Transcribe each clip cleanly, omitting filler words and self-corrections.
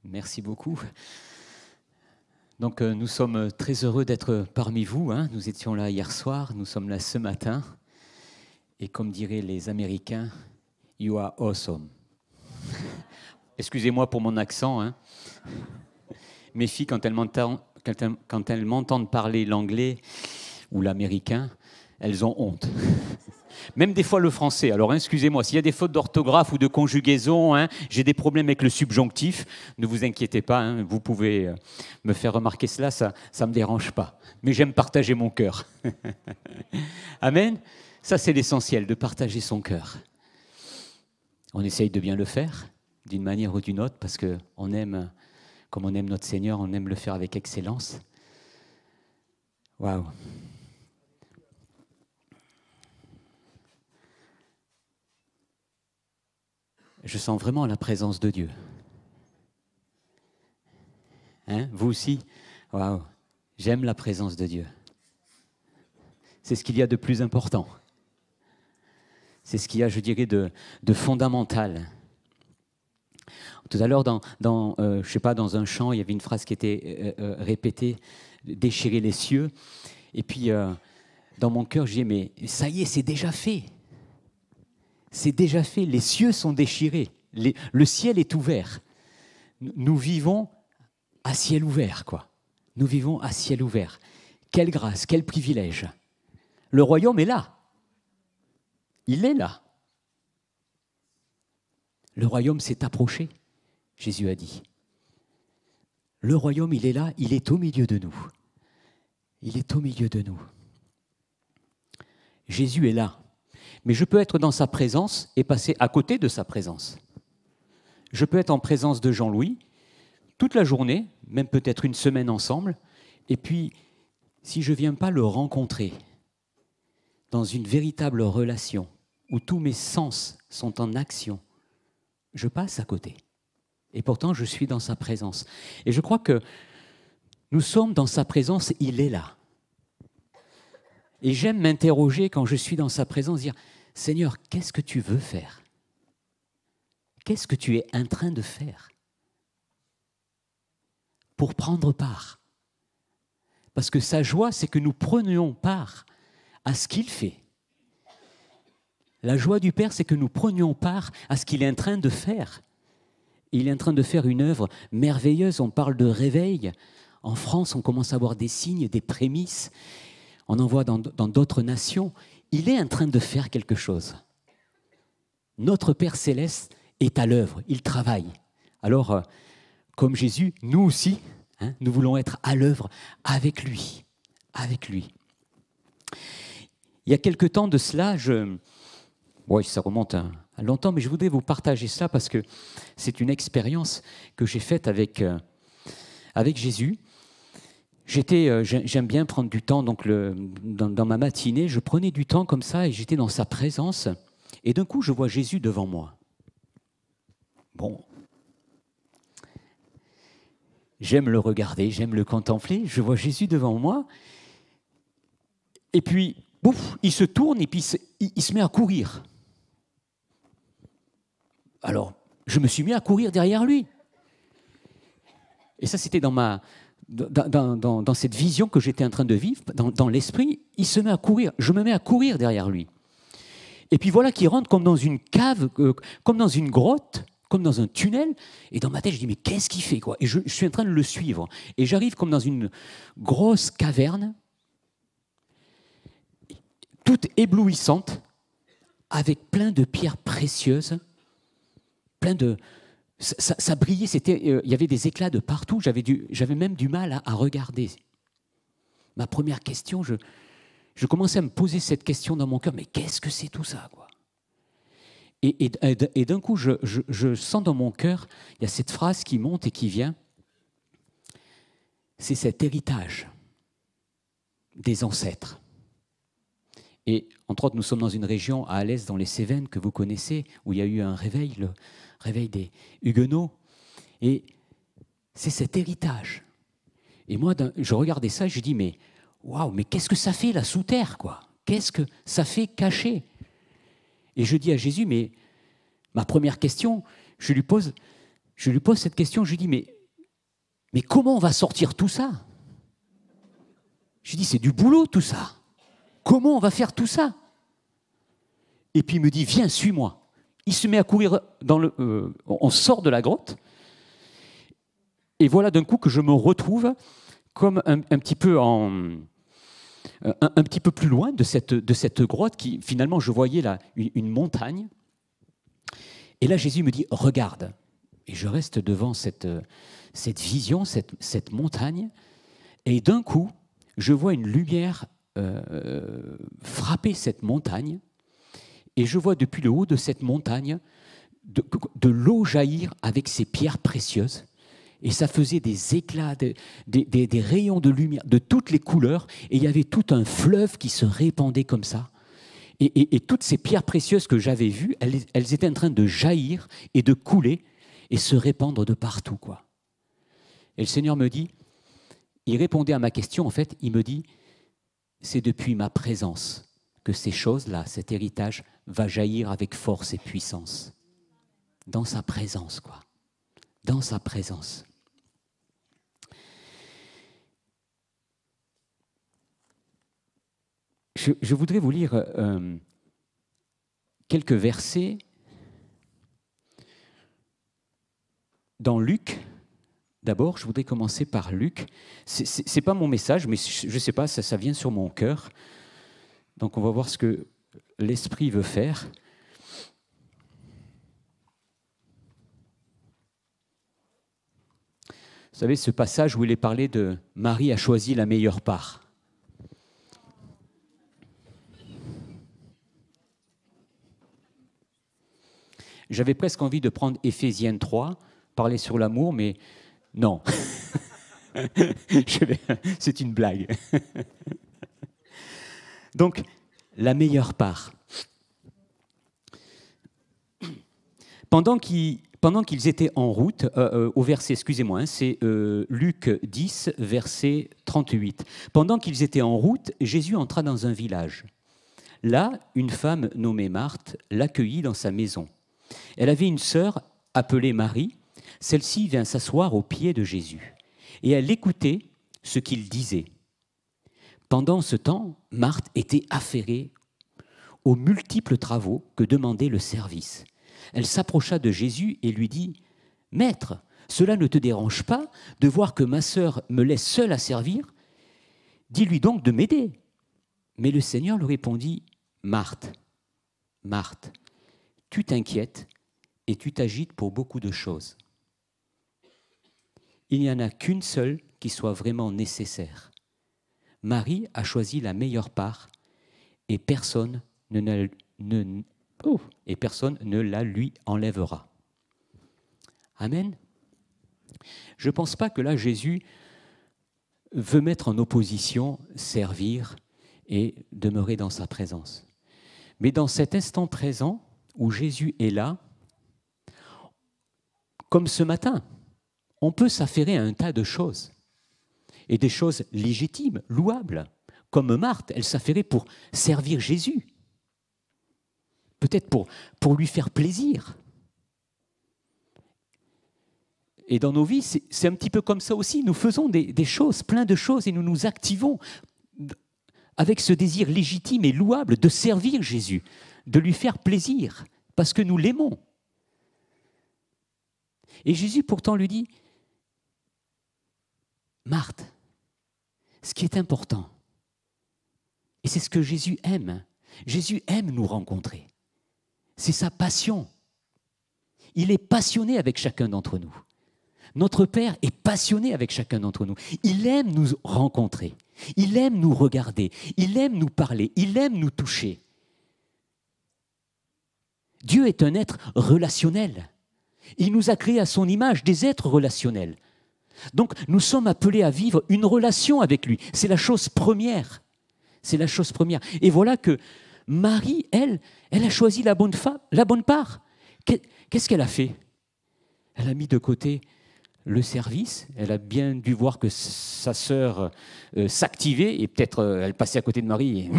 Merci beaucoup. Donc nous sommes très heureux d'être parmi vous. Nous étions là hier soir, nous sommes là ce matin. Et comme diraient les Américains, you are awesome. Excusez-moi pour mon accent. Mes filles, quand elles m'entendent parler l'anglais ou l'américain, elles ont honte. Même des fois le français. Alors excusez-moi, s'il y a des fautes d'orthographe ou de conjugaison, j'ai des problèmes avec le subjonctif, ne vous inquiétez pas, vous pouvez me faire remarquer cela, ça ne me dérange pas. Mais j'aime partager mon cœur. Amen. Ça, c'est l'essentiel, de partager son cœur. On essaye de bien le faire, d'une manière ou d'une autre, parce qu'on aime, comme on aime notre Seigneur, on aime le faire avec excellence. Waouh. Je sens vraiment la présence de Dieu. Vous aussi? Waouh, j'aime la présence de Dieu. C'est ce qu'il y a de plus important. C'est ce qu'il y a, je dirais, de fondamental. Tout à l'heure, dans un chant, il y avait une phrase qui était répétée, « déchirer les cieux ». Et puis, dans mon cœur, je dis, mais ça y est, c'est déjà fait. C'est déjà fait, les cieux sont déchirés, le ciel est ouvert. Nous vivons à ciel ouvert, quoi. Nous vivons à ciel ouvert. Quelle grâce, quel privilège. Le royaume est là. Il est là. Le royaume s'est approché, Jésus a dit. Le royaume, il est là, il est au milieu de nous. Il est au milieu de nous. Jésus est là. Mais je peux être dans sa présence et passer à côté de sa présence. Je peux être en présence de Jean-Louis toute la journée, même peut-être une semaine ensemble, et puis, si je ne viens pas le rencontrer dans une véritable relation où tous mes sens sont en action, je passe à côté. Et pourtant, je suis dans sa présence. Et je crois que nous sommes dans sa présence, il est là. Et j'aime m'interroger quand je suis dans sa présence, dire « Seigneur, qu'est-ce que tu veux faire? Qu'est-ce que tu es en train de faire pour prendre part ?» Parce que sa joie, c'est que nous prenions part à ce qu'il fait. La joie du Père, c'est que nous prenions part à ce qu'il est en train de faire. Il est en train de faire une œuvre merveilleuse. On parle de réveil. En France, on commence à voir des signes, des prémices. On en voit dans d'autres nations. Il est en train de faire quelque chose. Notre Père Céleste est à l'œuvre, il travaille. Alors, comme Jésus, nous aussi, nous voulons être à l'œuvre avec lui. Avec lui. Il y a quelque temps de cela, ça remonte à longtemps, mais je voudrais vous partager cela parce que c'est une expérience que j'ai faite avec Jésus. J'aime bien prendre du temps, donc dans ma matinée, je prenais du temps comme ça et j'étais dans sa présence. Et d'un coup, je vois Jésus devant moi. Bon, j'aime le regarder, j'aime le contempler. Je vois Jésus devant moi. Et puis, bouf, il se tourne et puis il se met à courir. Alors, je me suis mis à courir derrière lui. Et ça, c'était dans cette vision que j'étais en train de vivre, dans l'esprit, il se met à courir. Je me mets à courir derrière lui. Et puis voilà qu'il rentre comme dans une cave, comme dans une grotte, comme dans un tunnel. Et dans ma tête, je dis, mais qu'est-ce qu'il fait, quoi? Et je suis en train de le suivre. Et j'arrive comme dans une grosse caverne, toute éblouissante, avec plein de pierres précieuses, plein de... Ça brillait, il y avait des éclats de partout, j'avais même du mal à regarder. Ma première question, je commençais à me poser cette question dans mon cœur, mais qu'est-ce que c'est tout ça, quoi? Et d'un coup, je sens dans mon cœur, il y a cette phrase qui monte et qui vient, c'est cet héritage des ancêtres. Et entre autres, nous sommes dans une région à Alès, dans les Cévennes, que vous connaissez, où il y a eu un réveil, le réveil des Huguenots. Et c'est cet héritage. Et moi, je regardais ça et je dis, mais waouh, mais qu'est-ce que ça fait là sous terre, quoi? Qu'est-ce que ça fait caché? Et je dis à Jésus, mais ma première question, je lui pose, je lui pose cette question, je lui dis, mais comment on va sortir tout ça? Je lui dis, c'est du boulot tout ça. Comment on va faire tout ça? Et puis il me dit, viens, suis-moi. Il se met à courir, on sort de la grotte, et voilà d'un coup que je me retrouve comme un petit peu un petit peu plus loin de cette grotte, qui finalement je voyais là une montagne. Et là Jésus me dit, regarde. Et je reste devant cette vision, cette montagne, et d'un coup, je vois une lumière frapper cette montagne, et je vois depuis le haut de cette montagne de l'eau jaillir avec ses pierres précieuses, et ça faisait des éclats, des rayons de lumière de toutes les couleurs, et il y avait tout un fleuve qui se répandait comme ça. Et toutes ces pierres précieuses que j'avais vues, elles étaient en train de jaillir et de couler et se répandre de partout, quoi. Et le Seigneur me dit, il répondait à ma question, en fait, il me dit, c'est depuis ma présence que ces choses-là, cet héritage, va jaillir avec force et puissance. Dans sa présence, quoi. Dans sa présence. Je voudrais vous lire quelques versets dans Luc. D'abord, je voudrais commencer par Luc. Ce n'est pas mon message, mais je ne sais pas, ça vient sur mon cœur. Donc on va voir ce que l'Esprit veut faire. Vous savez, ce passage où il est parlé de Marie a choisi la meilleure part. J'avais presque envie de prendre Éphésiens 3, parler sur l'amour, mais non. C'est une blague. Donc, la meilleure part. Pendant qu'ils étaient en route, au verset, excusez-moi, c'est Luc 10, verset 38. Pendant qu'ils étaient en route, Jésus entra dans un village. Là, une femme nommée Marthe l'accueillit dans sa maison. Elle avait une sœur appelée Marie. Celle-ci vint s'asseoir aux pieds de Jésus. Et elle écoutait ce qu'il disait. Pendant ce temps, Marthe était affairée aux multiples travaux que demandait le service. Elle s'approcha de Jésus et lui dit « Maître, cela ne te dérange pas de voir que ma sœur me laisse seule à servir? Dis-lui donc de m'aider. » Mais le Seigneur lui répondit « Marthe, Marthe, tu t'inquiètes et tu t'agites pour beaucoup de choses. Il n'y en a qu'une seule qui soit vraiment nécessaire. Marie a choisi la meilleure part et personne ne la lui enlèvera. » Amen. Je ne pense pas que là, Jésus veut mettre en opposition servir et demeurer dans sa présence. Mais dans cet instant présent où Jésus est là, comme ce matin, on peut s'affairer à un tas de choses, et des choses légitimes, louables, comme Marthe, elle s'affairait pour servir Jésus, peut-être pour lui faire plaisir. Et dans nos vies, c'est un petit peu comme ça aussi, nous faisons des choses, plein de choses, et nous nous activons avec ce désir légitime et louable de servir Jésus, de lui faire plaisir, parce que nous l'aimons. Et Jésus pourtant lui dit, Marthe, ce qui est important, et c'est ce que Jésus aime nous rencontrer. C'est sa passion. Il est passionné avec chacun d'entre nous. Notre Père est passionné avec chacun d'entre nous. Il aime nous rencontrer. Il aime nous regarder. Il aime nous parler. Il aime nous toucher. Dieu est un être relationnel. Il nous a créés à son image, des êtres relationnels. Donc, nous sommes appelés à vivre une relation avec lui. C'est la chose première. C'est la chose première. Et voilà que Marie, elle a choisi la bonne part. Qu'est-ce qu'elle a fait? Elle a mis de côté le service. Elle a bien dû voir que sa sœur s'activait et peut-être elle passait à côté de Marie. Et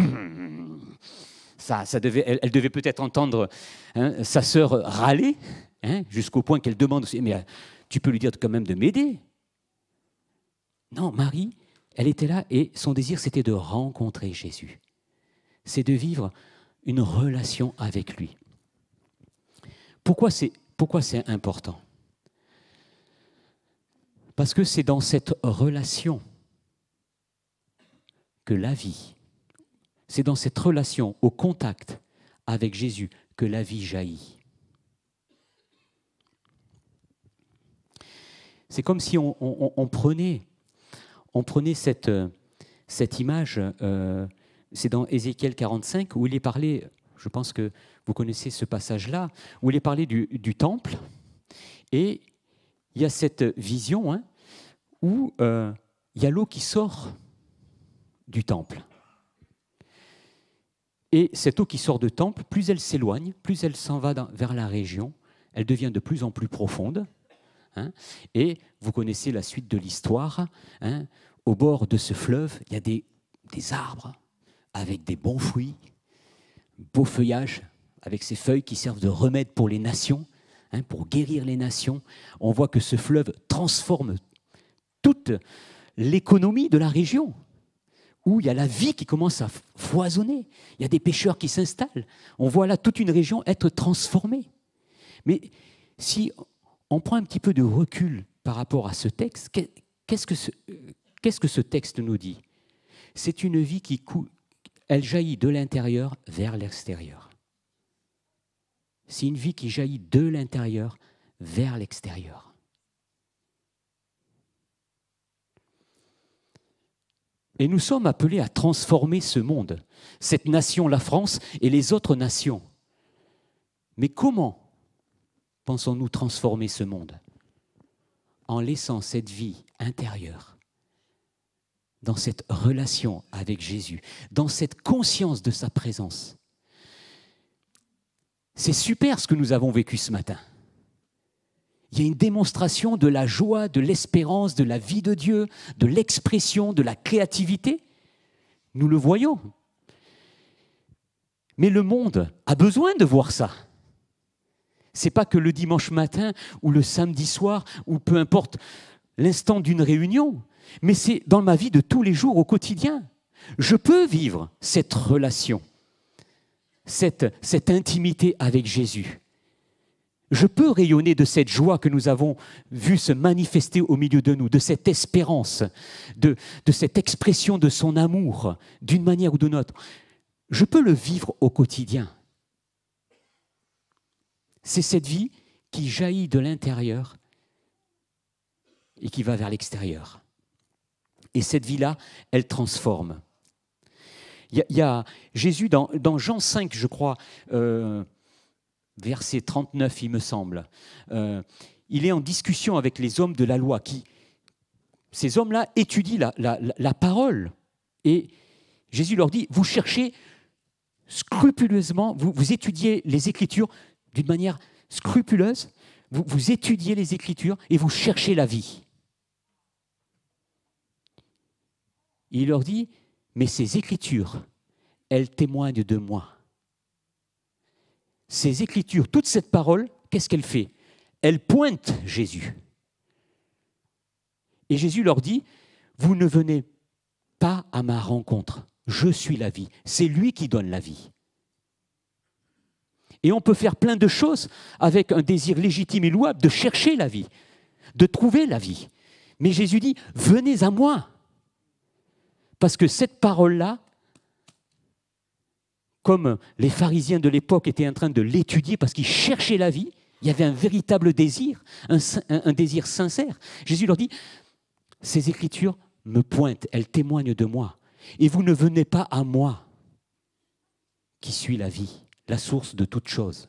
elle devait peut-être entendre sa sœur râler. hein, jusqu'au point qu'elle demande, mais tu peux lui dire quand même de m'aider. Non, Marie, elle était là et son désir, c'était de rencontrer Jésus. C'est de vivre une relation avec lui. Pourquoi c'est important ? Parce que c'est dans cette relation que la vie, c'est dans cette relation, au contact avec Jésus, que la vie jaillit. C'est comme si on prenait cette image, c'est dans Ézéchiel 45, où il est parlé, je pense que vous connaissez ce passage-là, où il est parlé du temple, et il y a cette vision hein, où il y a l'eau qui sort du temple. Et cette eau qui sort du temple, plus elle s'éloigne, plus elle s'en va vers la région, elle devient de plus en plus profonde. Hein, et vous connaissez la suite de l'histoire. Hein, au bord de ce fleuve, il y a des arbres avec des bons fruits, beau feuillage, avec ces feuilles qui servent de remède pour les nations, hein, pour guérir les nations. On voit que ce fleuve transforme toute l'économie de la région, où il y a la vie qui commence à foisonner. Il y a des pêcheurs qui s'installent. On voit là toute une région être transformée. Mais si on prend un petit peu de recul par rapport à ce texte, qu'est-ce que ce texte nous dit ? C'est une vie qui coule, elle jaillit de l'intérieur vers l'extérieur. C'est une vie qui jaillit de l'intérieur vers l'extérieur. Et nous sommes appelés à transformer ce monde, cette nation, la France, et les autres nations. Mais comment pensons-nous transformer ce monde ? En laissant cette vie intérieure, dans cette relation avec Jésus, dans cette conscience de sa présence. C'est super ce que nous avons vécu ce matin. Il y a une démonstration de la joie, de l'espérance, de la vie de Dieu, de l'expression, de la créativité. Nous le voyons. Mais le monde a besoin de voir ça. Ce n'est pas que le dimanche matin ou le samedi soir ou peu importe l'instant d'une réunion, mais c'est dans ma vie de tous les jours au quotidien. Je peux vivre cette relation, cette intimité avec Jésus. Je peux rayonner de cette joie que nous avons vue se manifester au milieu de nous, de cette espérance, de cette expression de son amour, d'une manière ou d'une autre. Je peux le vivre au quotidien. C'est cette vie qui jaillit de l'intérieur et qui va vers l'extérieur. Et cette vie-là, elle transforme. Il y a Jésus dans Jean 5, je crois, verset 39, il me semble. Il est en discussion avec les hommes de la loi. Ces hommes-là étudient la parole. Et Jésus leur dit, vous cherchez scrupuleusement, vous étudiez les Écritures d'une manière scrupuleuse, vous étudiez les Écritures et vous cherchez la vie. Il leur dit, mais ces Écritures, elles témoignent de moi. Ces Écritures, toute cette parole, qu'est-ce qu'elle fait ? Elle pointe Jésus. Et Jésus leur dit, vous ne venez pas à ma rencontre, je suis la vie, c'est lui qui donne la vie. Et on peut faire plein de choses avec un désir légitime et louable de chercher la vie, de trouver la vie. Mais Jésus dit, venez à moi. Parce que cette parole-là, comme les pharisiens de l'époque étaient en train de l'étudier parce qu'ils cherchaient la vie, il y avait un véritable désir, un désir sincère. Jésus leur dit, ces Écritures me pointent, elles témoignent de moi. Et vous ne venez pas à moi, qui suis la vie, la source de toute chose.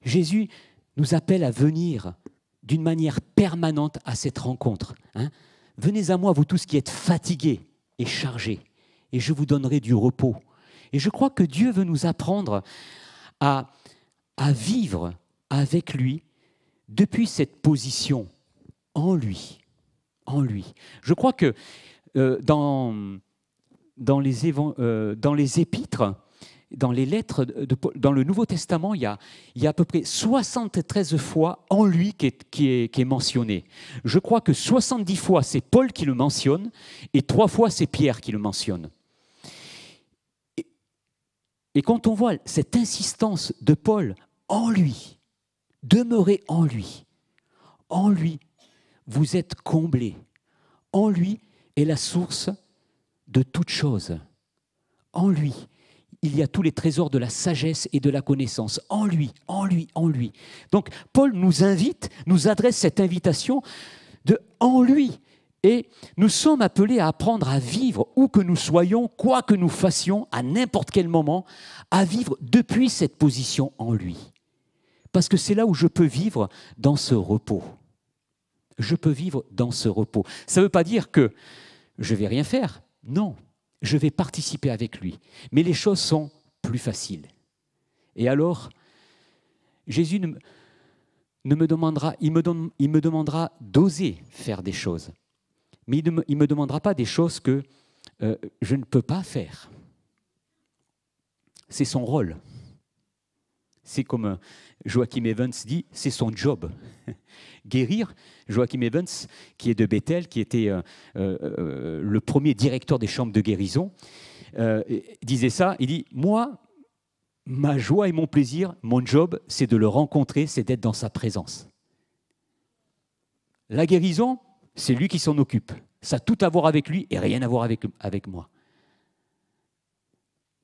Jésus nous appelle à venir d'une manière permanente à cette rencontre. Venez à moi, vous tous qui êtes fatigués et chargés, et je vous donnerai du repos. Et je crois que Dieu veut nous apprendre à vivre avec lui depuis cette position en lui. En lui. Je crois que dans les épîtres, dans les lettres dans le Nouveau Testament, il y a à peu près 73 fois en lui qui est mentionné. Je crois que 70 fois c'est Paul qui le mentionne et 3 fois c'est Pierre qui le mentionne. Et quand on voit cette insistance de Paul en lui, demeurez en lui, vous êtes comblés, en lui est la source de toute chose, en lui. Il y a tous les trésors de la sagesse et de la connaissance. En lui, en lui, en lui. Donc, Paul nous invite, nous adresse cette invitation de en lui. Et nous sommes appelés à apprendre à vivre où que nous soyons, quoi que nous fassions, à n'importe quel moment, à vivre depuis cette position en lui. Parce que c'est là où je peux vivre dans ce repos. Je peux vivre dans ce repos. Ça ne veut pas dire que je ne vais rien faire. Non. Je vais participer avec lui. Mais les choses sont plus faciles. Et alors, Jésus me demandera d'oser faire des choses. Mais il ne me demandera pas des choses que je ne peux pas faire. C'est son rôle. C'est comme Joachim Evans dit, c'est son job. Guérir, Joachim Evans, qui est de Bethel, qui était le premier directeur des chambres de guérison, disait ça, il dit, moi, ma joie et mon plaisir, mon job, c'est de le rencontrer, c'est d'être dans sa présence. La guérison, c'est lui qui s'en occupe. Ça a tout à voir avec lui et rien à voir avec moi.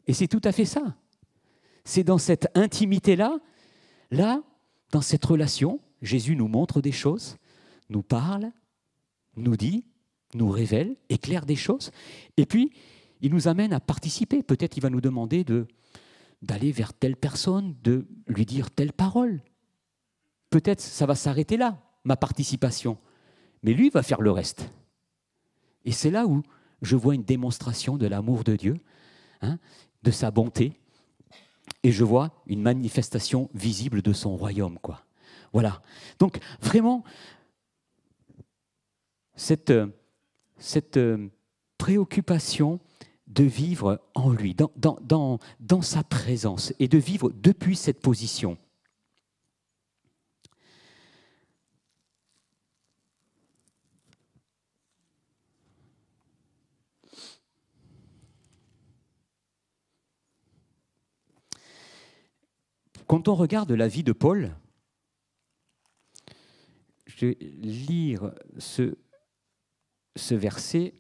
Et c'est tout à fait ça. C'est dans cette intimité-là, dans cette relation, Jésus nous montre des choses, nous parle, nous dit, nous révèle, éclaire des choses. Et puis, il nous amène à participer. Peut-être il va nous demander d'aller vers telle personne, de lui dire telle parole. Peut-être ça va s'arrêter là, ma participation. Mais lui va faire le reste. Et c'est là où je vois une démonstration de l'amour de Dieu, de sa bonté, et je vois une manifestation visible de son royaume, quoi. Voilà. Donc, vraiment, cette préoccupation de vivre en lui, dans sa présence, et de vivre depuis cette position. Quand on regarde la vie de Paul, je vais lire ce verset.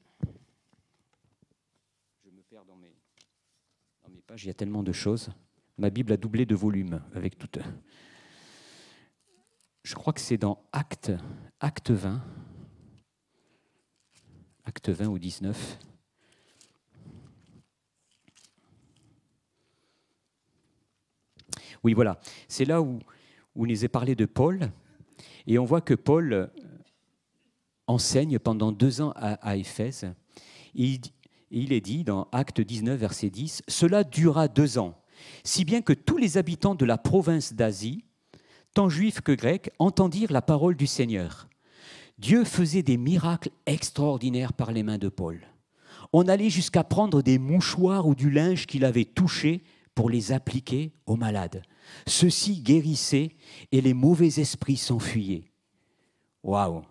Je me perds dans mes pages, il y a tellement de choses. Ma Bible a doublé de volume avec toute. Je crois que c'est dans Acte 20. Acte 20 ou 19. Oui, voilà. C'est là où il nous est parlé de Paul. Et on voit que Paul enseigne pendant 2 ans à Éphèse. Et il est dit dans Acte 19, verset 10, « Cela dura 2 ans, si bien que tous les habitants de la province d'Asie, tant juifs que grecs, entendirent la parole du Seigneur. Dieu faisait des miracles extraordinaires par les mains de Paul. On allait jusqu'à prendre des mouchoirs ou du linge qu'il avait touché pour les appliquer aux malades. Ceux-ci guérissaient et les mauvais esprits s'enfuyaient. » Waouh!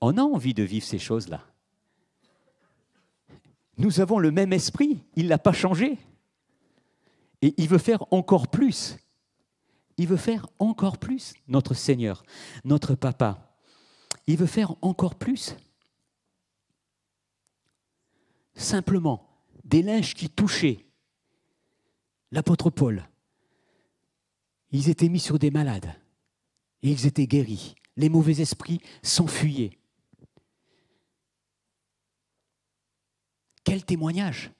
On a envie de vivre ces choses-là. Nous avons le même esprit, il ne l'a pas changé. Et il veut faire encore plus. Il veut faire encore plus, notre Seigneur, notre Papa. Il veut faire encore plus. Simplement, des linges qui touchaient l'apôtre Paul, ils étaient mis sur des malades et ils étaient guéris. Les mauvais esprits s'enfuyaient. Quel témoignage!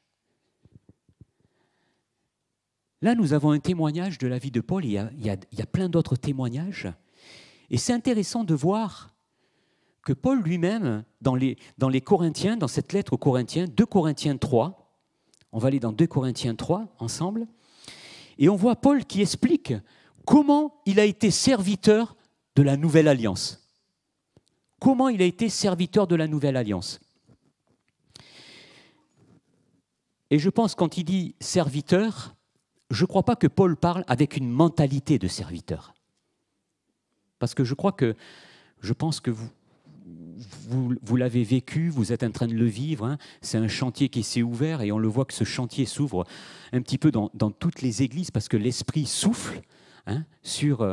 Là, nous avons un témoignage de la vie de Paul. Il y a plein d'autres témoignages. Et c'est intéressant de voir que Paul lui-même, dans les Corinthiens, dans cette lettre aux Corinthiens, 2 Corinthiens 3, on va aller dans 2 Corinthiens 3 ensemble, et on voit Paul qui explique comment il a été serviteur de la nouvelle alliance. Comment il a été serviteur de la nouvelle alliance. Et je pense quand il dit serviteur, je ne crois pas que Paul parle avec une mentalité de serviteur. Parce que je pense que vous l'avez vécu, vous êtes en train de le vivre. Hein. C'est un chantier qui s'est ouvert et on le voit que ce chantier s'ouvre un petit peu dans toutes les églises parce que l'Esprit souffle sur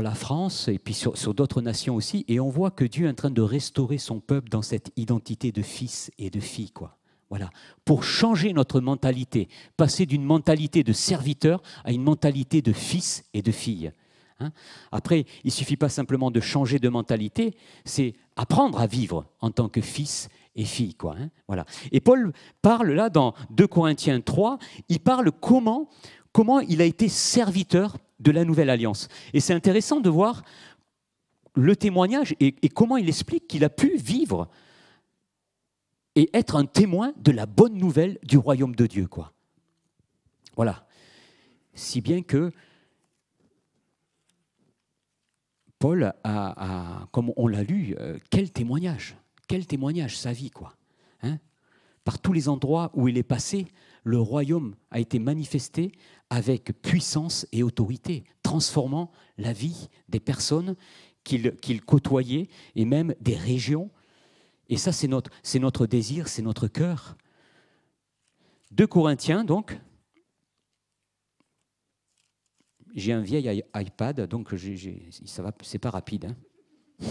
la France et puis sur d'autres nations aussi. Et on voit que Dieu est en train de restaurer son peuple dans cette identité de fils et de fille, quoi. Voilà. Pour changer notre mentalité, passer d'une mentalité de serviteur à une mentalité de fils et de fille. Hein. Après, il ne suffit pas simplement de changer de mentalité, c'est apprendre à vivre en tant que fils et fille, quoi. Hein. Voilà. Et Paul parle là dans 2 Corinthiens 3, il parle comment il a été serviteur de la nouvelle alliance. Et c'est intéressant de voir le témoignage et comment il explique qu'il a pu vivre et être un témoin de la bonne nouvelle du royaume de Dieu, quoi. Voilà. Si bien que Paul comme on l'a lu, quel témoignage, sa vie, quoi. Hein. Par tous les endroits où il est passé, le royaume a été manifesté avec puissance et autorité, transformant la vie des personnes qu'il côtoyait et même des régions. Et ça, c'est notre désir, c'est notre cœur. 2 Corinthiens, donc. J'ai un vieil iPad, donc ça va, c'est pas rapide. Hein.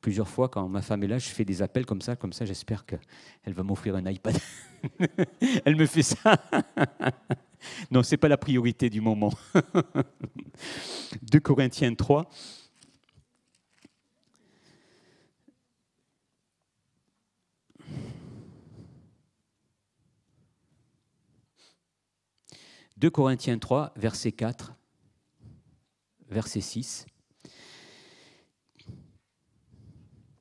Plusieurs fois, quand ma femme est là, je fais des appels comme ça, j'espère qu'elle va m'offrir un iPad. Elle me fait ça. Non, ce n'est pas la priorité du moment. 2 Corinthiens 3. « 2 Corinthiens 3, verset 4, verset 6.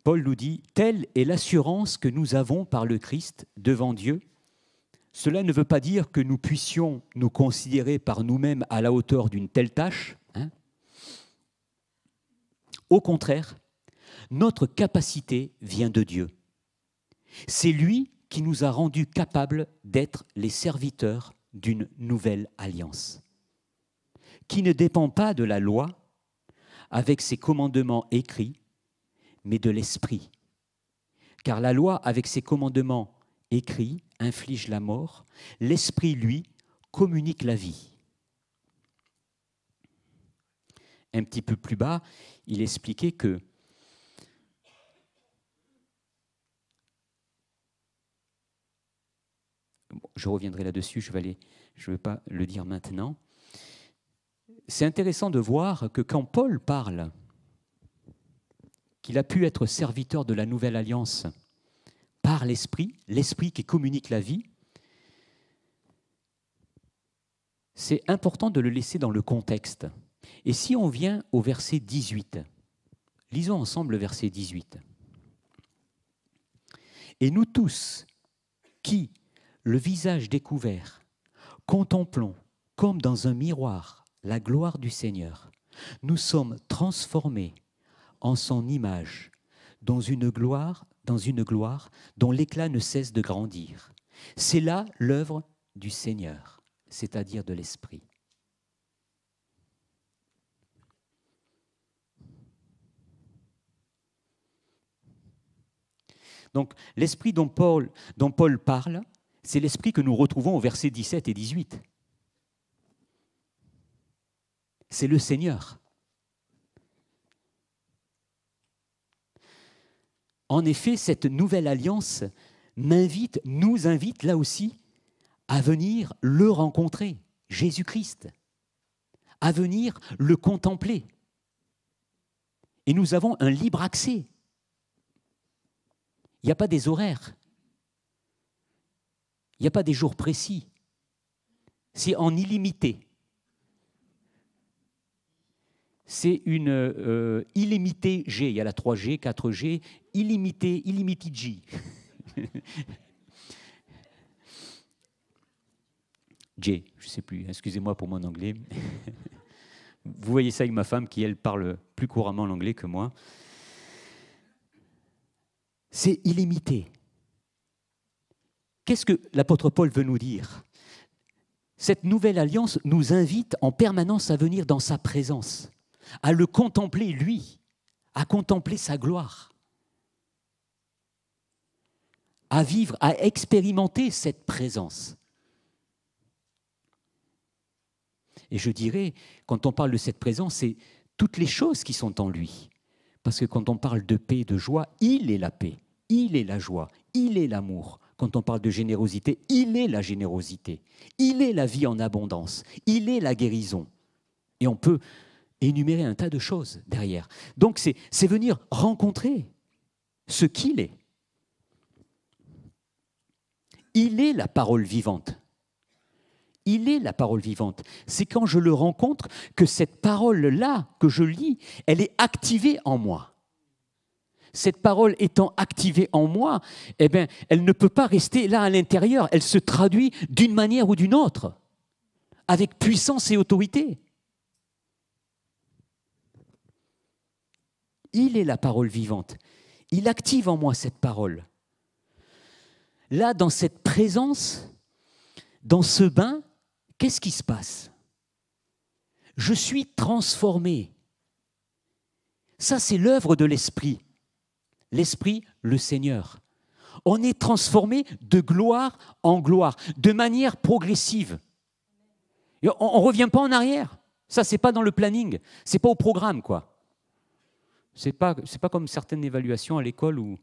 Paul nous dit « Telle est l'assurance que nous avons par le Christ devant Dieu. Cela ne veut pas dire que nous puissions nous considérer par nous-mêmes à la hauteur d'une telle tâche. Hein. Au contraire, notre capacité vient de Dieu. C'est lui qui nous a rendus capables d'être les serviteurs d'une nouvelle alliance, qui ne dépend pas de la loi avec ses commandements écrits, mais de l'esprit. Car la loi avec ses commandements écrits inflige la mort, l'esprit, lui, communique la vie. » Un petit peu plus bas, il expliquait que je reviendrai là-dessus, je ne vais pas le dire maintenant. C'est intéressant de voir que quand Paul parle qu'il a pu être serviteur de la nouvelle alliance par l'Esprit, l'Esprit qui communique la vie, c'est important de le laisser dans le contexte. Et si on vient au verset 18, lisons ensemble le verset 18. « Et nous tous, qui, le visage découvert, contemplons comme dans un miroir la gloire du Seigneur, nous sommes transformés en son image dans une gloire dont l'éclat ne cesse de grandir. C'est là l'œuvre du Seigneur, c'est-à-dire de l'Esprit. » Donc l'Esprit dont Paul parle, c'est l'Esprit que nous retrouvons au verset 17 et 18. C'est le Seigneur. En effet, cette nouvelle alliance nous invite là aussi à venir le rencontrer, Jésus-Christ, à venir le contempler. Et nous avons un libre accès. Il n'y a pas des horaires. Il n'y a pas des jours précis. C'est en illimité. C'est une illimitée G. Il y a la 3G, 4G, illimité, illimité G. J, je ne sais plus, excusez-moi pour mon anglais. Vous voyez ça avec ma femme qui, elle, parle plus couramment l'anglais que moi. c'est illimité. Qu'est-ce que l'apôtre Paul veut nous dire? Cette nouvelle alliance nous invite en permanence à venir dans sa présence, à le contempler lui, à contempler sa gloire, à vivre, à expérimenter cette présence. Et je dirais, quand on parle de cette présence, c'est toutes les choses qui sont en lui. Parce que quand on parle de paix, de joie, il est la paix, il est la joie, il est l'amour. Quand on parle de générosité, il est la générosité, il est la vie en abondance, il est la guérison. Et on peut énumérer un tas de choses derrière. Donc c'est venir rencontrer ce qu'il est. Il est la parole vivante. Il est la parole vivante. C'est quand je le rencontre que cette parole-là que je lis, elle est activée en moi. Cette parole étant activée en moi, eh bien, elle ne peut pas rester là à l'intérieur. Elle se traduit d'une manière ou d'une autre, avec puissance et autorité. Il est la parole vivante. Il active en moi cette parole. Là, dans cette présence, dans ce bain, qu'est-ce qui se passe? Je suis transformé. Ça, c'est l'œuvre de l'Esprit. L'Esprit, le Seigneur. On est transformé de gloire en gloire, de manière progressive. Et on ne revient pas en arrière. Ça, ce n'est pas dans le planning. Ce n'est pas au programme, quoi. Ce n'est pas comme certaines évaluations à l'école où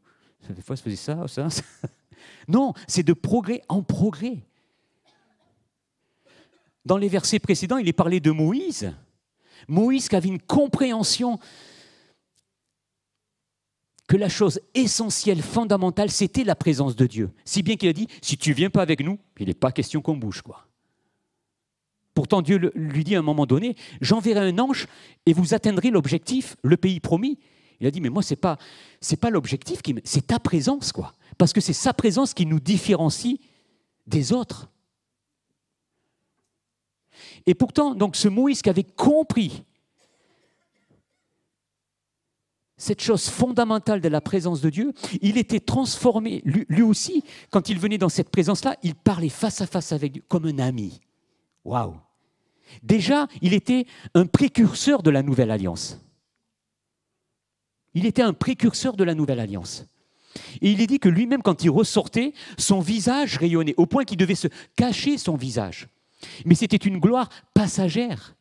des fois, ça faisait ça. Non, c'est de progrès en progrès. Dans les versets précédents, il est parlé de Moïse. Moïse qui avait une compréhension que la chose essentielle, fondamentale, c'était la présence de Dieu. Si bien qu'il a dit, si tu ne viens pas avec nous, il n'est pas question qu'on bouge, quoi. Pourtant, Dieu lui dit à un moment donné, j'enverrai un ange et vous atteindrez l'objectif, le pays promis. Il a dit, mais moi, c'est pas l'objectif, c'est ta présence, quoi. Parce que c'est sa présence qui nous différencie des autres. Et pourtant, donc, ce Moïse qui avait compris cette chose fondamentale de la présence de Dieu, il était transformé, lui aussi, quand il venait dans cette présence-là, il parlait face à face avec Dieu, comme un ami. Waouh! Déjà, il était un précurseur de la nouvelle alliance. Il était un précurseur de la nouvelle alliance. Et il est dit que lui-même, quand il ressortait, son visage rayonnait, au point qu'il devait se cacher son visage. Mais c'était une gloire passagère.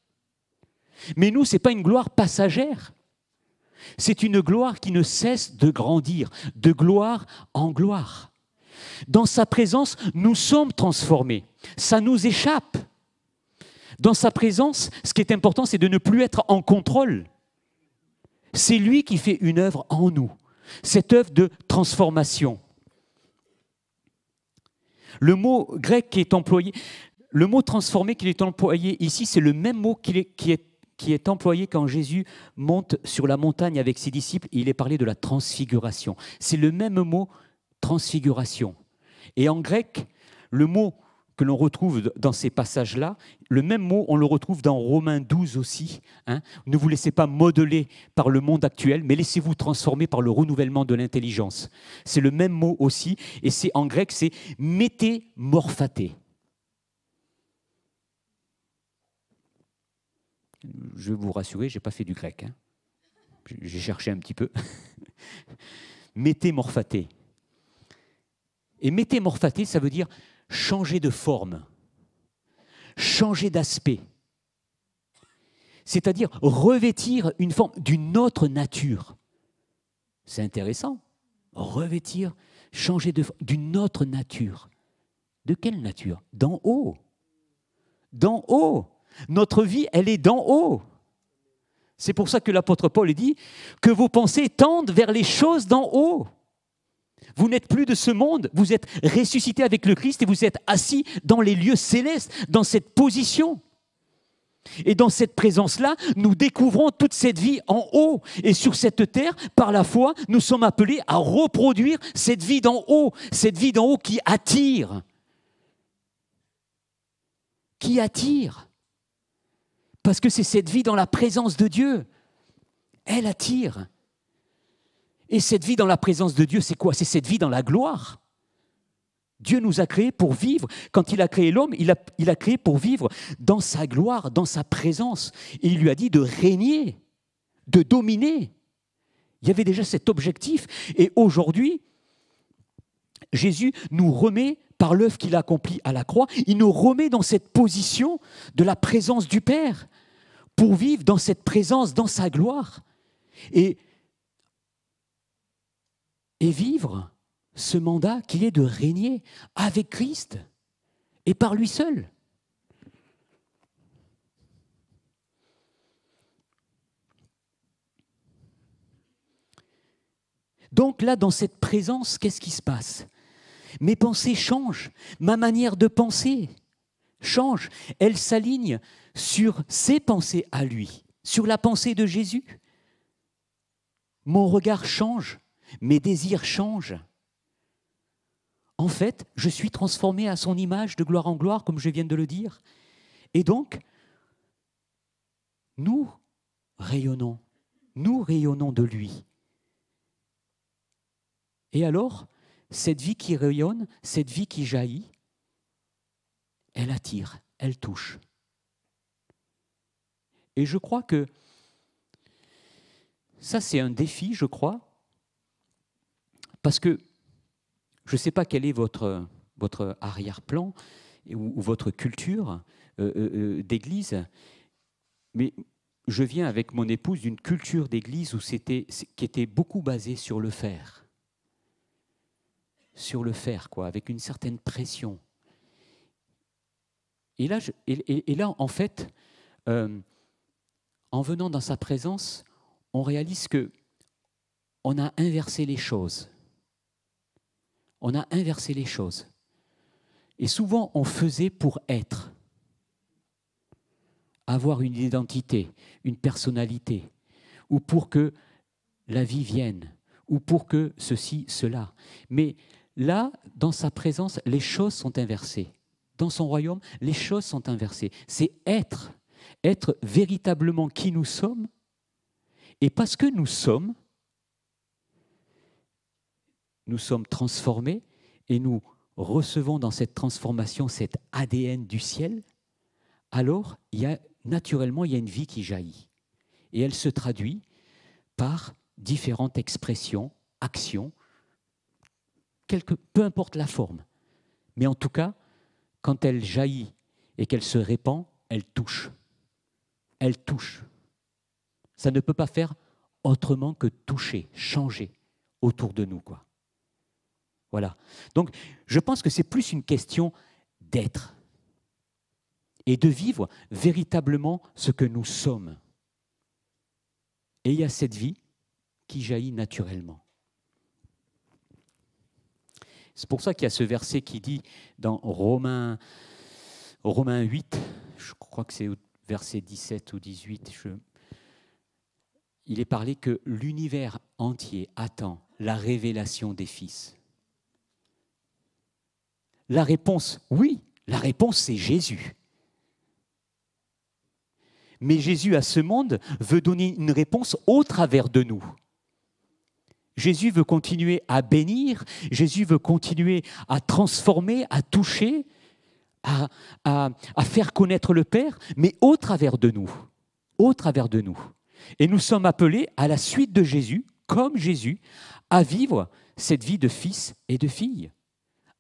Mais nous, ce n'est pas une gloire passagère. C'est une gloire qui ne cesse de grandir, de gloire en gloire. Dans sa présence, nous sommes transformés. Ça nous échappe. Dans sa présence, ce qui est important, c'est de ne plus être en contrôle. C'est lui qui fait une œuvre en nous, cette œuvre de transformation. Le mot grec qui est employé, le mot transformé qui est employé ici, c'est le même mot qui est employé quand Jésus monte sur la montagne avec ses disciples. Il est parlé de la transfiguration. C'est le même mot, transfiguration. Et en grec, le mot que l'on retrouve dans ces passages-là, le même mot, on le retrouve dans Romains 12 aussi. Ne vous laissez pas modeler par le monde actuel, mais laissez-vous transformer par le renouvellement de l'intelligence. C'est le même mot aussi, et c'est en grec, c'est métémorphaté. Je vais vous rassurer, je n'ai pas fait du grec. J'ai cherché un petit peu. Métémorphaté. Et métémorphaté, ça veut dire changer de forme, changer d'aspect. C'est-à-dire revêtir une forme d'une autre nature. C'est intéressant. Revêtir, changer d'une autre nature. De quelle nature? D'en haut. D'en haut. Notre vie, elle est d'en haut. C'est pour ça que l'apôtre Paul dit que vos pensées tendent vers les choses d'en haut. Vous n'êtes plus de ce monde, vous êtes ressuscité avec le Christ et vous êtes assis dans les lieux célestes, dans cette position. Et dans cette présence-là, nous découvrons toute cette vie en haut. Et sur cette terre, par la foi, nous sommes appelés à reproduire cette vie d'en haut qui attire. Qui attire. Parce que c'est cette vie dans la présence de Dieu. Elle attire. Et cette vie dans la présence de Dieu, c'est quoi? C'est cette vie dans la gloire. Dieu nous a créés pour vivre. Quand il a créé l'homme, il a créé pour vivre dans sa gloire, dans sa présence. Et il lui a dit de régner, de dominer. Il y avait déjà cet objectif. Et aujourd'hui, Jésus nous remet, par l'œuvre qu'il a accomplie à la croix, il nous remet dans cette position de la présence du Père, pour vivre dans cette présence, dans sa gloire. Et vivre ce mandat qui est de régner avec Christ et par lui seul. Donc là, dans cette présence, qu'est-ce qui se passe? Mes pensées changent, ma manière de penser change. Elle s'aligne sur ses pensées à lui, sur la pensée de Jésus. Mon regard change, mes désirs changent. En fait, je suis transformé à son image de gloire en gloire, comme je viens de le dire. Et donc, nous rayonnons de lui. Et alors, cette vie qui rayonne, cette vie qui jaillit, elle attire, elle touche. Et je crois que ça, c'est un défi, je crois, parce que je ne sais pas quel est votre arrière-plan ou votre culture d'église, mais je viens avec mon épouse d'une culture d'église qui était beaucoup basée sur le faire. Sur le faire, quoi, avec une certaine pression. Et là, en fait, en venant dans sa présence, on réalise qu'on a inversé les choses. On a inversé les choses. Et souvent, on faisait pour être. Avoir une identité, une personnalité, ou pour que la vie vienne, ou pour que ceci, cela. Mais là, dans sa présence, les choses sont inversées. Dans son royaume, les choses sont inversées. C'est être véritablement qui nous sommes. Et parce que nous sommes transformés et nous recevons dans cette transformation cet ADN du ciel, alors naturellement, il y a une vie qui jaillit. Et elle se traduit par différentes expressions, actions, peu importe la forme. Mais en tout cas, quand elle jaillit et qu'elle se répand, elle touche. Elle touche. Ça ne peut pas faire autrement que toucher, changer autour de nous, quoi. Voilà. Donc, je pense que c'est plus une question d'être et de vivre véritablement ce que nous sommes. Et il y a cette vie qui jaillit naturellement. C'est pour ça qu'il y a ce verset qui dit dans Romains 8, je crois que c'est au verset 17 ou 18, il est parlé que l'univers entier attend la révélation des fils. La réponse, oui, la réponse c'est Jésus. Mais Jésus à ce monde veut donner une réponse au travers de nous. Jésus veut continuer à bénir, Jésus veut continuer à transformer, à toucher, à faire connaître le Père, mais au travers de nous. Au travers de nous. Et nous sommes appelés, à la suite de Jésus, comme Jésus, à vivre cette vie de fils et de filles.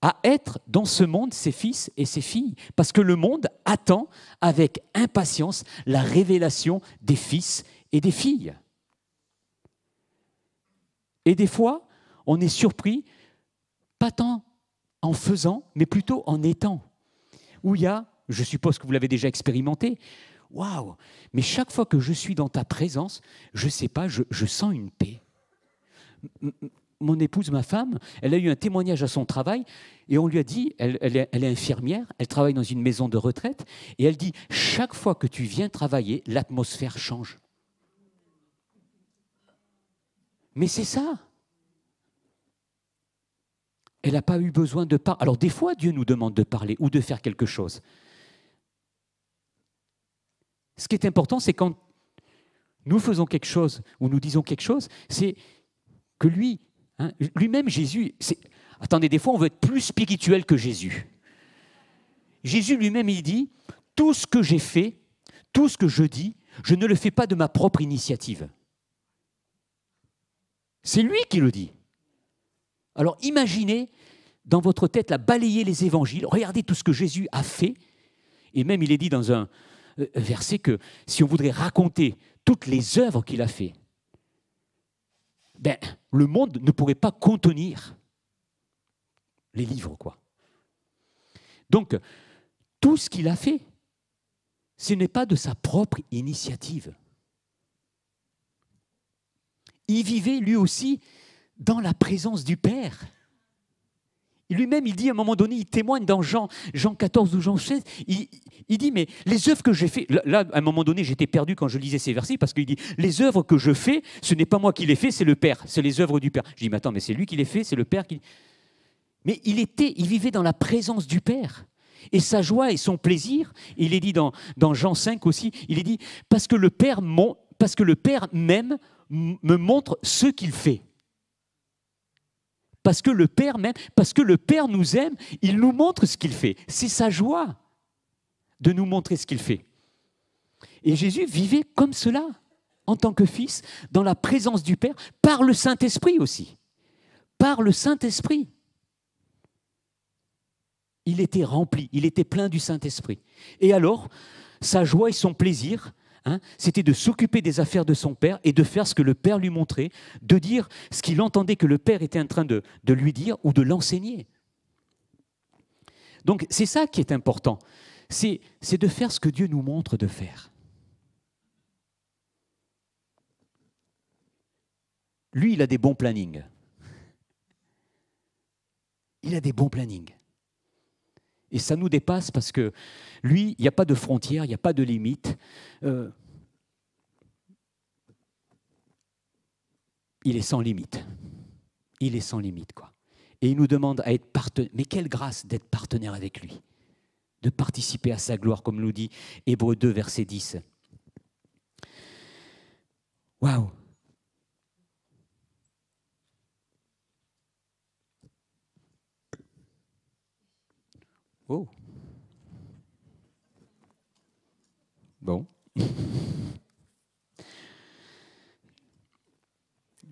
À être dans ce monde ses fils et ses filles. Parce que le monde attend avec impatience la révélation des fils et des filles. Et des fois, on est surpris, pas tant en faisant, mais plutôt en étant. Où il y a, je suppose que vous l'avez déjà expérimenté, waouh, mais chaque fois que je suis dans ta présence, je ne sais pas, je sens une paix. Mon épouse, ma femme, elle a eu un témoignage à son travail et on lui a dit, elle est infirmière, elle travaille dans une maison de retraite et elle dit, chaque fois que tu viens travailler, l'atmosphère change. Mais c'est ça. Elle n'a pas eu besoin de parler. Alors des fois, Dieu nous demande de parler ou de faire quelque chose. Ce qui est important, c'est quand nous faisons quelque chose ou nous disons quelque chose, c'est que lui, hein, lui-même Jésus, attendez, des fois on veut être plus spirituel que Jésus. Jésus lui-même, il dit, tout ce que j'ai fait, tout ce que je dis, je ne le fais pas de ma propre initiative. C'est lui qui le dit. Alors imaginez dans votre tête, là, balayer les évangiles, regardez tout ce que Jésus a fait, et même il est dit dans un verset que si on voudrait raconter toutes les œuvres qu'il a fait, ben, le monde ne pourrait pas contenir les livres, quoi. Donc, tout ce qu'il a fait, ce n'est pas de sa propre initiative. Il vivait lui aussi dans la présence du Père. Lui-même, il dit à un moment donné, il témoigne dans Jean 14 ou Jean 16, il dit, mais les œuvres que j'ai faites, là, à un moment donné, j'étais perdu quand je lisais ces versets, parce qu'il dit, les œuvres que je fais, ce n'est pas moi qui les fais, c'est le Père, c'est les œuvres du Père. Je dis, mais attends, mais c'est lui qui les fait, c'est le Père qui... Mais il vivait dans la présence du Père. Et sa joie et son plaisir, il est dit dans Jean 5 aussi, il est dit, parce que le Père même me montre ce qu'il fait. Parce que le Père même, parce que le Père nous aime, il nous montre ce qu'il fait. C'est sa joie de nous montrer ce qu'il fait. Et Jésus vivait comme cela, en tant que fils, dans la présence du Père, par le Saint-Esprit aussi. Par le Saint-Esprit. Il était rempli, il était plein du Saint-Esprit. Et alors, sa joie et son plaisir, c'était de s'occuper des affaires de son Père et de faire ce que le Père lui montrait, de dire ce qu'il entendait que le Père était en train de lui dire ou de l'enseigner. Donc c'est ça qui est important, c'est de faire ce que Dieu nous montre de faire. Lui, il a des bons plannings. Il a des bons plannings. Et ça nous dépasse parce que lui, il n'y a pas de frontières, il n'y a pas de limites. Il est sans limite. Il est sans limite, quoi. Et il nous demande à être partenaire. Mais quelle grâce d'être partenaire avec lui, de participer à sa gloire, comme nous dit Hébreux 2, verset 10. Waouh! Oh! Bon.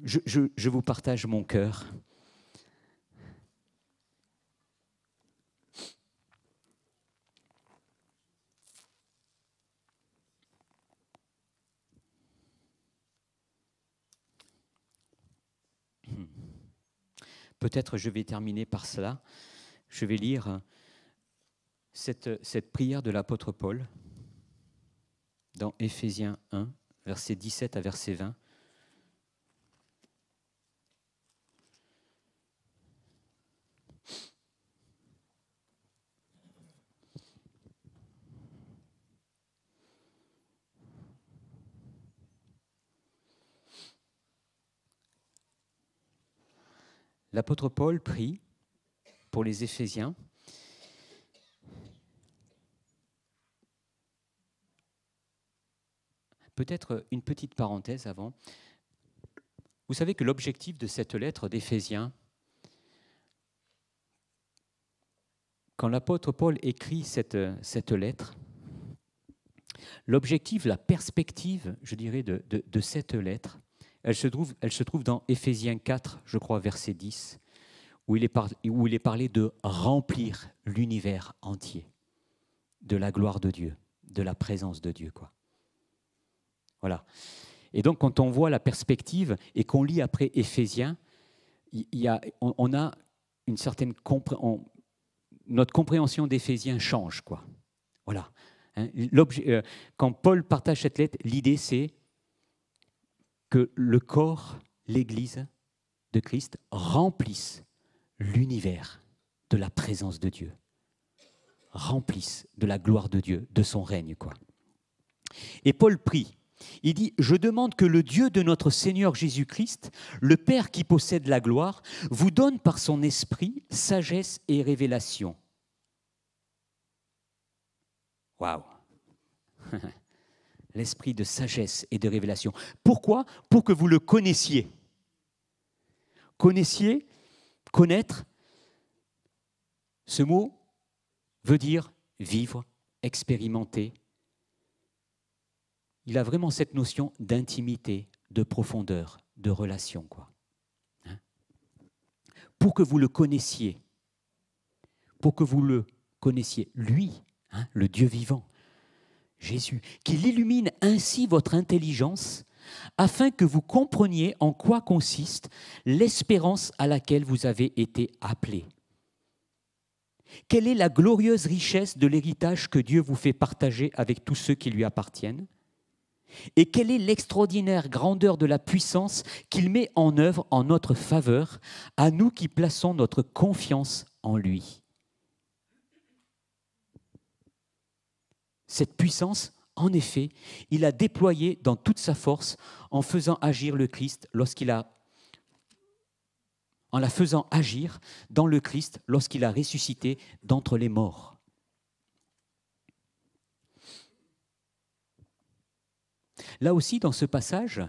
Je vous partage mon cœur. Peut-être je vais terminer par cela. Je vais lire cette prière de l'apôtre Paul dans Éphésiens 1, verset 17 à verset 20. L'apôtre Paul prie pour les Éphésiens. Peut-être une petite parenthèse avant. Vous savez que l'objectif de cette lettre d'Éphésiens, quand l'apôtre Paul écrit cette lettre, l'objectif, la perspective, je dirais, de cette lettre, elle se trouve dans Éphésiens 4, je crois, verset 10, où il est parlé de remplir l'univers entier de la gloire de Dieu, de la présence de Dieu, quoi. Voilà. Et donc, quand on voit la perspective et qu'on lit après Éphésiens, on a une certaine notre compréhension d'Éphésiens change, quoi. Voilà. Quand Paul partage cette lettre, l'idée c'est que le corps, l'Église de Christ, remplisse l'univers de la présence de Dieu, remplisse de la gloire de Dieu, de son règne, quoi. Et Paul prie. Il dit, je demande que le Dieu de notre Seigneur Jésus-Christ, le Père qui possède la gloire, vous donne par son esprit sagesse et révélation. Waouh! L'esprit de sagesse et de révélation. Pourquoi? Pour que vous le connaissiez. Connaissiez, connaître, ce mot veut dire vivre, expérimenter. Il a vraiment cette notion d'intimité, de profondeur, de relation, quoi. Hein? Pour que vous le connaissiez, lui, hein, le Dieu vivant, Jésus, qu'il illumine ainsi votre intelligence afin que vous compreniez en quoi consiste l'espérance à laquelle vous avez été appelés. Quelle est la glorieuse richesse de l'héritage que Dieu vous fait partager avec tous ceux qui lui appartiennent? Et quelle est l'extraordinaire grandeur de la puissance qu'il met en œuvre en notre faveur, à nous qui plaçons notre confiance en lui? Cette puissance, en effet, il a déployée dans toute sa force en faisant agir le Christ en la faisant agir dans le Christ lorsqu'il a ressuscité d'entre les morts. Là aussi, dans ce passage,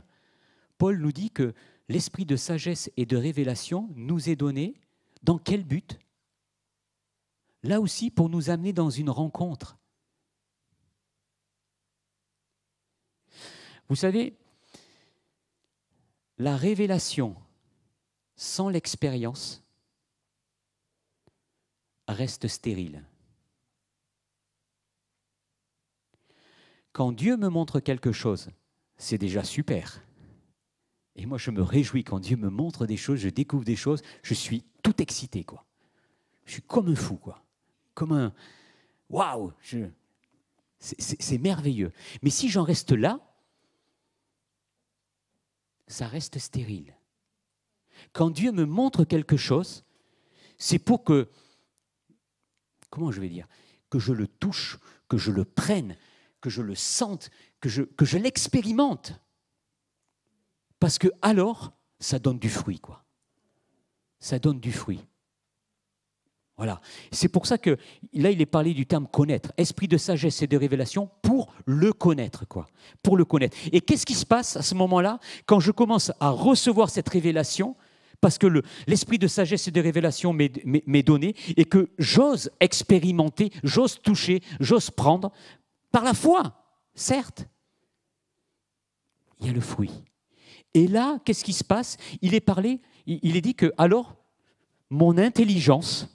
Paul nous dit que l'esprit de sagesse et de révélation nous est donné. Dans quel but? Là aussi, pour nous amener dans une rencontre. Vous savez, la révélation sans l'expérience reste stérile. Quand Dieu me montre quelque chose, c'est déjà super. Et moi, je me réjouis quand Dieu me montre des choses, je découvre des choses, je suis tout excité, quoi. Je suis comme un fou, quoi. Comme un... Waouh! C'est merveilleux. Mais si j'en reste là, ça reste stérile. Quand Dieu me montre quelque chose, c'est pour que, comment je vais dire, que je le touche, que je le prenne, que je le sente, que je l'expérimente. Parce que alors, ça donne du fruit, quoi. Ça donne du fruit. Voilà. C'est pour ça que là, il est parlé du terme connaître. Esprit de sagesse et de révélation pour le connaître, quoi. Pour le connaître. Et qu'est-ce qui se passe à ce moment-là, quand je commence à recevoir cette révélation, parce que l'esprit de sagesse et de révélation m'est donné, et que j'ose expérimenter, j'ose toucher, j'ose prendre, par la foi, certes, il y a le fruit. Et là, qu'est-ce qui se passe? Il est dit que, alors, mon intelligence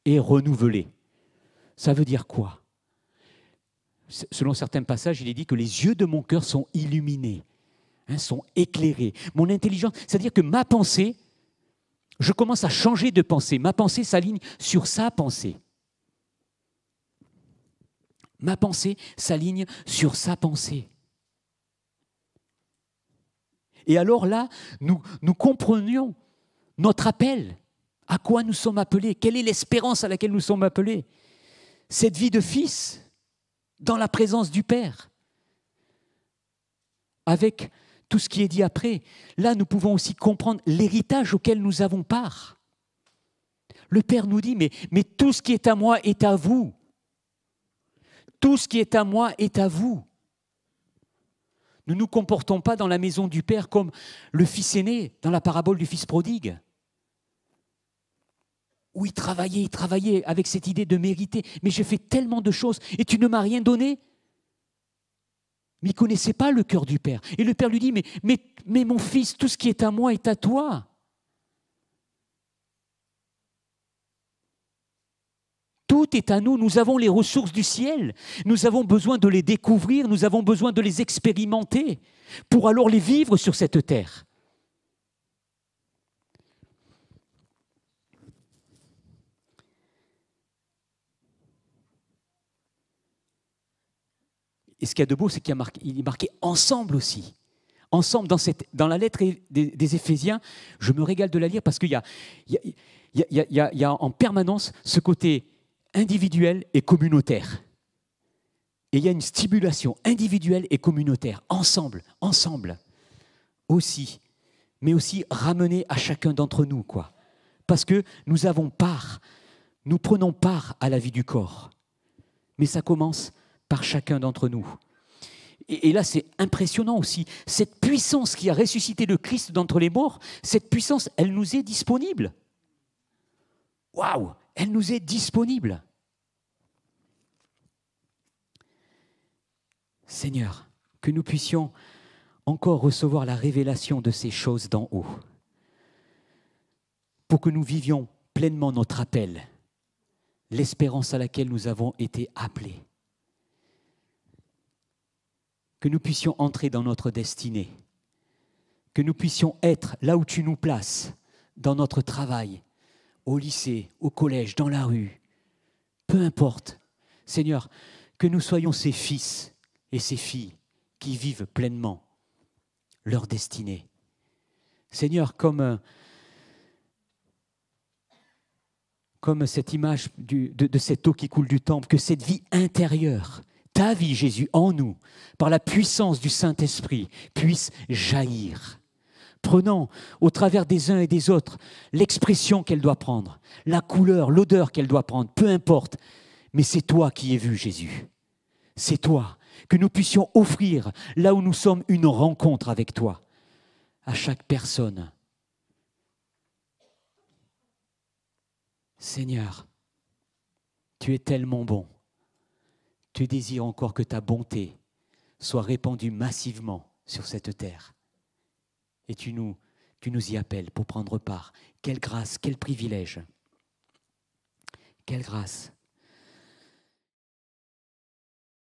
est renouvelée. Ça veut dire quoi? Selon certains passages, il est dit que les yeux de mon cœur sont illuminés, hein, sont éclairés. Mon intelligence, c'est-à-dire que ma pensée, je commence à changer de pensée. Ma pensée s'aligne sur sa pensée. Ma pensée s'aligne sur sa pensée. Et alors là, nous comprenions notre appel. À quoi nous sommes appelés? Quelle est l'espérance à laquelle nous sommes appelés? Cette vie de fils dans la présence du Père. Avec tout ce qui est dit après, là nous pouvons aussi comprendre l'héritage auquel nous avons part. Le Père nous dit, mais tout ce qui est à moi est à vous. Tout ce qui est à moi est à vous. Ne nous comportons pas dans la maison du Père comme le fils aîné dans la parabole du fils prodigue, où il travaillait avec cette idée de mériter. Mais j'ai fait tellement de choses et tu ne m'as rien donné. Mais il ne connaissait pas le cœur du Père. Et le Père lui dit, mais mon fils, tout ce qui est à moi est à toi. Tout est à nous, nous avons les ressources du ciel. Nous avons besoin de les découvrir, nous avons besoin de les expérimenter pour alors les vivre sur cette terre. Et ce qu'il y a de beau, c'est qu'il est marqué ensemble aussi. Ensemble, dans la lettre des Éphésiens, je me régale de la lire parce qu'il y a en permanence ce côté individuel et communautaire. Et il y a une stimulation individuelle et communautaire, ensemble aussi, mais aussi ramenée à chacun d'entre nous, quoi. Parce que nous avons part, nous prenons part à la vie du corps. Mais ça commence par chacun d'entre nous. Et là, c'est impressionnant aussi. Cette puissance qui a ressuscité le Christ d'entre les morts, cette puissance, elle nous est disponible. Waouh, elle nous est disponible. Seigneur, que nous puissions encore recevoir la révélation de ces choses d'en haut, pour que nous vivions pleinement notre appel, l'espérance à laquelle nous avons été appelés, que nous puissions entrer dans notre destinée, que nous puissions être là où tu nous places, dans notre travail, au lycée, au collège, dans la rue, peu importe. Seigneur, que nous soyons ces fils et ces filles qui vivent pleinement leur destinée. Seigneur, comme cette image de cette eau qui coule du temple, que cette vie intérieure, ta vie, Jésus, en nous, par la puissance du Saint-Esprit, puisse jaillir, prenant au travers des uns et des autres l'expression qu'elle doit prendre, la couleur, l'odeur qu'elle doit prendre, peu importe, mais c'est toi qui es vu, Jésus. C'est toi, que nous puissions offrir, là où nous sommes, une rencontre avec toi, à chaque personne. Seigneur, tu es tellement bon. Tu désires encore que ta bonté soit répandue massivement sur cette terre. Et tu nous y appelles pour prendre part. Quelle grâce, quel privilège. Quelle grâce.